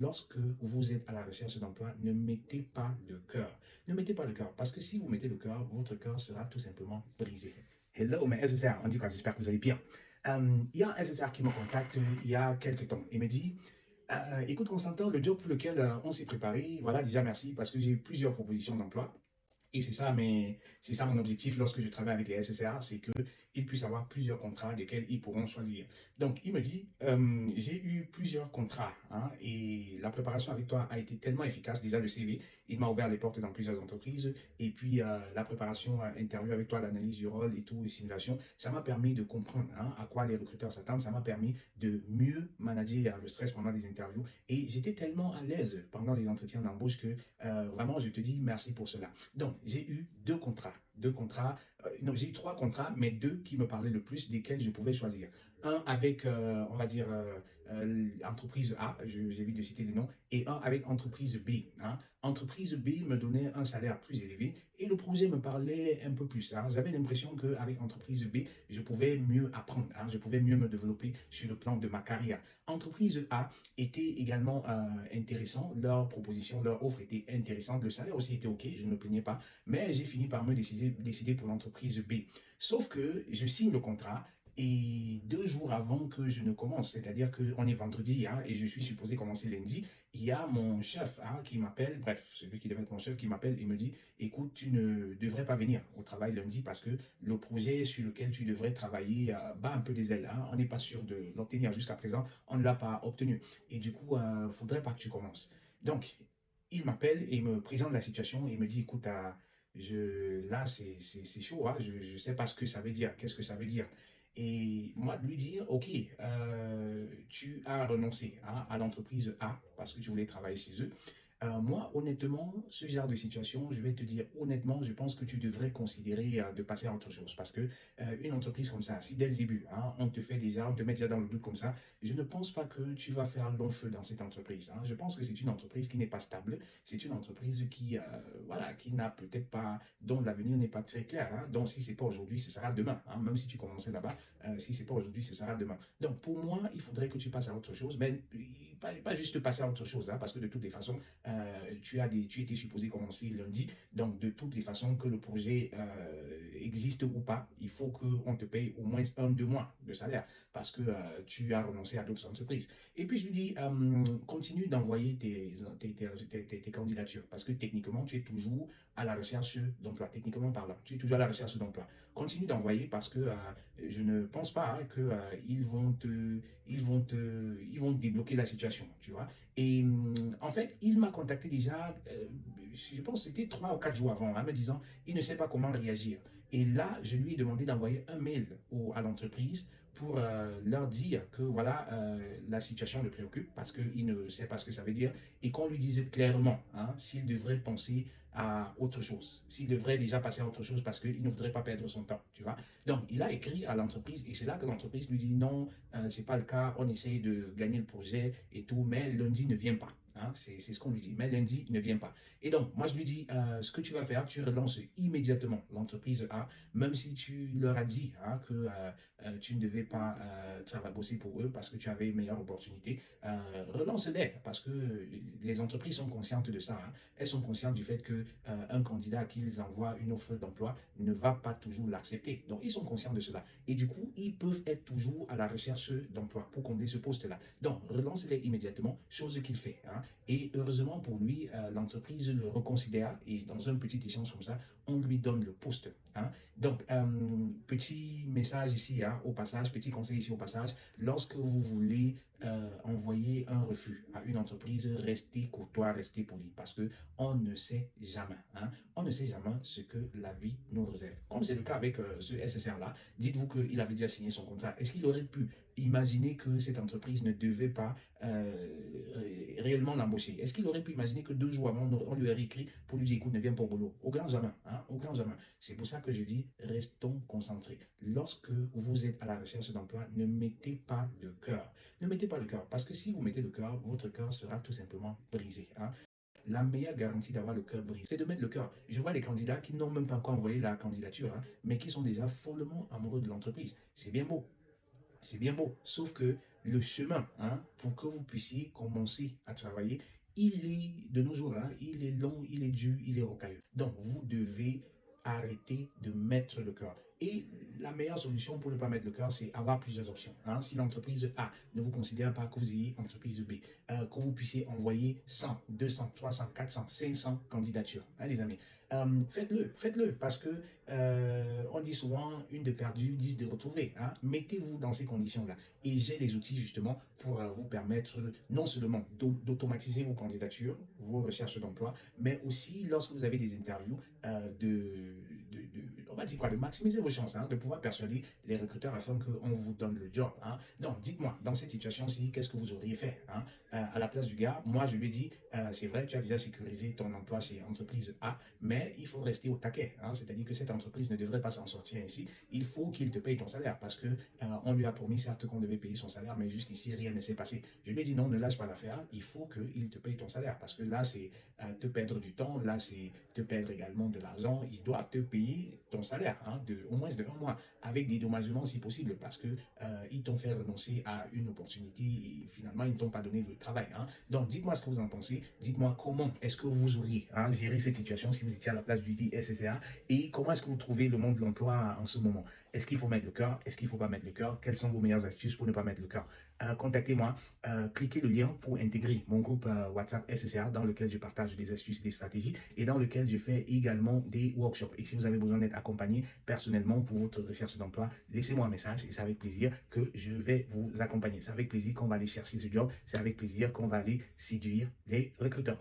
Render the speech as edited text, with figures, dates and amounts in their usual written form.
Lorsque vous êtes à la recherche d'emploi, ne mettez pas le cœur. Ne mettez pas le cœur, parce que si vous mettez le cœur, votre cœur sera tout simplement brisé. Hello, mais SSR, on dit quoi? J'espère que vous allez bien. Il y a un SSR qui me contacte il y a quelques temps. Il me dit, écoute Constantin, le job pour lequel on s'est préparé, voilà, déjà merci, parce que j'ai eu plusieurs propositions d'emploi. Et c'est ça, mais c'est ça mon objectif lorsque je travaille avec les SSR, c'est qu'ils puissent avoir plusieurs contrats desquels ils pourront choisir. Donc, il me dit, j'ai eu plusieurs contrats hein, et la préparation avec toi a été tellement efficace. Déjà, le CV, il m'a ouvert les portes dans plusieurs entreprises. Et puis, la préparation interview avec toi, l'analyse du rôle et tout, les simulations, ça m'a permis de comprendre hein, à quoi les recruteurs s'attendent. Ça m'a permis de mieux manager le stress pendant les interviews. Et j'étais tellement à l'aise pendant les entretiens d'embauche que vraiment, je te dis merci pour cela. Donc, j'ai eu deux contrats. Deux contrats, non, j'ai eu trois contrats, mais deux qui me parlaient le plus, desquels je pouvais choisir. Un avec, on va dire, entreprise A, j'évite de citer les noms, et un avec entreprise B. Hein. Entreprise B me donnait un salaire plus élevé et le projet me parlait un peu plus. Hein. J'avais l'impression qu'avec entreprise B, je pouvais mieux apprendre, hein. Je pouvais mieux me développer sur le plan de ma carrière. Entreprise A était également intéressant. Leur proposition, leur offre était intéressante. Le salaire aussi était OK, je ne me plaignais pas. Mais j'ai fini par me décider pour l'entreprise B. Sauf que je signe le contrat et 2 jours avant que je ne commence, c'est-à-dire qu'on est vendredi hein, et je suis supposé commencer lundi, il y a mon chef hein, qui m'appelle, bref, celui qui devait être mon chef qui m'appelle et me dit, écoute, tu ne devrais pas venir au travail lundi parce que le projet sur lequel tu devrais travailler bat un peu des ailes. Hein. On n'est pas sûr de l'obtenir jusqu'à présent, on ne l'a pas obtenu. Et du coup, il ne faudrait pas que tu commences. Donc, il m'appelle et me présente la situation et me dit, écoute, là, c'est chaud, hein, je ne sais pas ce que ça veut dire, qu'est-ce que ça veut dire. Et moi, de lui dire, OK, tu as renoncé hein, à l'entreprise A parce que tu voulais travailler chez eux. Moi, honnêtement, ce genre de situation, je vais te dire honnêtement, je pense que tu devrais considérer de passer à autre chose. Parce que une entreprise comme ça, si dès le début, hein, on te met déjà dans le doute comme ça, je ne pense pas que tu vas faire long feu dans cette entreprise. Hein. Je pense que c'est une entreprise qui n'est pas stable, c'est une entreprise qui, voilà, qui n'a peut-être pas, dont l'avenir n'est pas très clair. Hein. Donc, si c'est pas aujourd'hui, ce sera demain. Hein. Même si tu commençais là-bas, si c'est pas aujourd'hui, ce sera demain. Donc, pour moi, il faudrait que tu passes à autre chose, mais pas juste passer à autre chose, hein, parce que de toutes les façons, tu étais supposé commencer lundi. Donc, de toutes les façons, que le projet existe ou pas, il faut qu'on te paye au moins 1, 2 mois de salaire parce que tu as renoncé à d'autres entreprises. Et puis, je lui dis, continue d'envoyer tes candidatures parce que techniquement, tu es toujours à la recherche d'emploi. Techniquement parlant, tu es toujours à la recherche d'emploi. Continue d'envoyer parce que je ne pense pas hein, que ils vont débloquer la situation, tu vois. Et en fait, il m'a contacté déjà, je pense que c'était 3 ou 4 jours avant, hein, me disant, il ne sait pas comment réagir. Et là, je lui ai demandé d'envoyer un mail à l'entreprise pour leur dire que voilà, la situation le préoccupe parce qu'il ne sait pas ce que ça veut dire et qu'on lui dise clairement hein, s'il devrait penser à autre chose, s'il devrait déjà passer à autre chose parce qu'il ne voudrait pas perdre son temps, tu vois. Donc, il a écrit à l'entreprise et c'est là que l'entreprise lui dit non, c'est pas le cas, on essaye de gagner le projet et tout, mais lundi ne vient pas. Hein, c'est ce qu'on lui dit. Mais lundi ne vient pas. Et donc, moi, je lui dis, ce que tu vas faire, tu relances immédiatement l'entreprise A, même si tu leur as dit hein, que tu ne devais pas travailler, bosser pour eux parce que tu avais une meilleure opportunité. Relance-les parce que les entreprises sont conscientes de ça. Hein. Elles sont conscientes du fait que un candidat à qui ils envoient une offre d'emploi ne va pas toujours l'accepter. Donc, ils sont conscients de cela. Et du coup, ils peuvent être toujours à la recherche d'emploi pour combler ce poste-là. Donc, relance-les immédiatement, chose qu'il fait. Hein. Et heureusement pour lui, l'entreprise le reconsidère et dans un petit échange comme ça, on lui donne le poste. Hein. Donc, petit message ici, hein, au passage, petit conseil ici au passage, lorsque vous voulez envoyer un refus à une entreprise, restez courtois, restez poli, parce que on ne sait jamais. Hein, on ne sait jamais ce que la vie nous réserve. Comme c'est le cas avec ce SSR-là, dites-vous qu'il avait déjà signé son contrat. Est-ce qu'il aurait pu imaginer que cette entreprise ne devait pas réellement l'embaucher? Est-ce qu'il aurait pu imaginer que 2 jours avant, on lui aurait écrit pour lui dire, écoute, ne viens pas au boulot? Au grand jamais. Hein, au grand jamais. C'est pour ça que je dis, restons concentrés. Lorsque vous êtes à la recherche d'emploi, ne mettez pas le cœur. Ne mettez pas le cœur, parce que si vous mettez le cœur, votre cœur sera tout simplement brisé. Hein. La meilleure garantie d'avoir le cœur brisé, c'est de mettre le cœur. Je vois les candidats qui n'ont même pas encore envoyé la candidature, hein, mais qui sont déjà follement amoureux de l'entreprise. C'est bien beau. C'est bien beau, sauf que le chemin, hein, pour que vous puissiez commencer à travailler, il est de nos jours, hein, il est long, il est dur, il est rocailleux. Donc, vous devez arrêter de mettre le cœur. Et la meilleure solution pour ne pas mettre le cœur, c'est avoir plusieurs options, hein. Si l'entreprise A ne vous considère pas, que vous ayez entreprise B, que vous puissiez envoyer 100, 200, 300, 400, 500 candidatures, hein, les amis. Faites-le, faites-le, parce que on dit souvent une de perdue, 10 de retrouvée, hein. Mettez-vous dans ces conditions-là. Et j'ai les outils justement pour vous permettre non seulement d'automatiser vos candidatures, vos recherches d'emploi, mais aussi lorsque vous avez des interviews, on va dire quoi, de maximiser vos chances, hein, de pouvoir persuader les recruteurs afin qu'on vous donne le job, hein. Donc, dites-moi, dans cette situation-ci, qu'est-ce que vous auriez fait, hein? À la place du gars, moi, je lui ai dit, c'est vrai, tu as déjà sécurisé ton emploi chez entreprise A, mais il faut rester au taquet, hein. C'est-à-dire que cette entreprise ne devrait pas s'en sortir ainsi. Il faut qu'il te paye ton salaire parce que on lui a promis certes qu'on devait payer son salaire, mais jusqu'ici, rien ne s'est passé. Je lui ai dit non, ne lâche pas l'affaire, il faut qu'il te paye ton salaire parce que là, c'est te perdre du temps, là, c'est te perdre également de l'argent. Ils doivent te payer ton salaire, hein, au moins de 1 mois, avec des dommagements si possible, parce que ils t'ont fait renoncer à une opportunité et finalement, ils ne t'ont pas donné le travail, hein. Donc, dites-moi ce que vous en pensez. Dites-moi comment est-ce que vous auriez, hein, géré cette situation si vous étiez à la place du SSA et comment est-ce que vous trouvez le monde de l'emploi en ce moment. Est-ce qu'il faut mettre le cœur? Est-ce qu'il ne faut pas mettre le cœur? Quelles sont vos meilleures astuces pour ne pas mettre le cœur? Contactez-moi, cliquez le lien pour intégrer mon groupe WhatsApp SSA dans lequel je partage des astuces et des stratégies et dans lequel je fais également des workshops. Et si vous avez besoin d'être accompagné personnellement pour votre recherche d'emploi, laissez-moi un message et c'est avec plaisir que je vais vous accompagner. C'est avec plaisir qu'on va aller chercher ce job. C'est avec plaisir qu'on va aller séduire les recruteurs.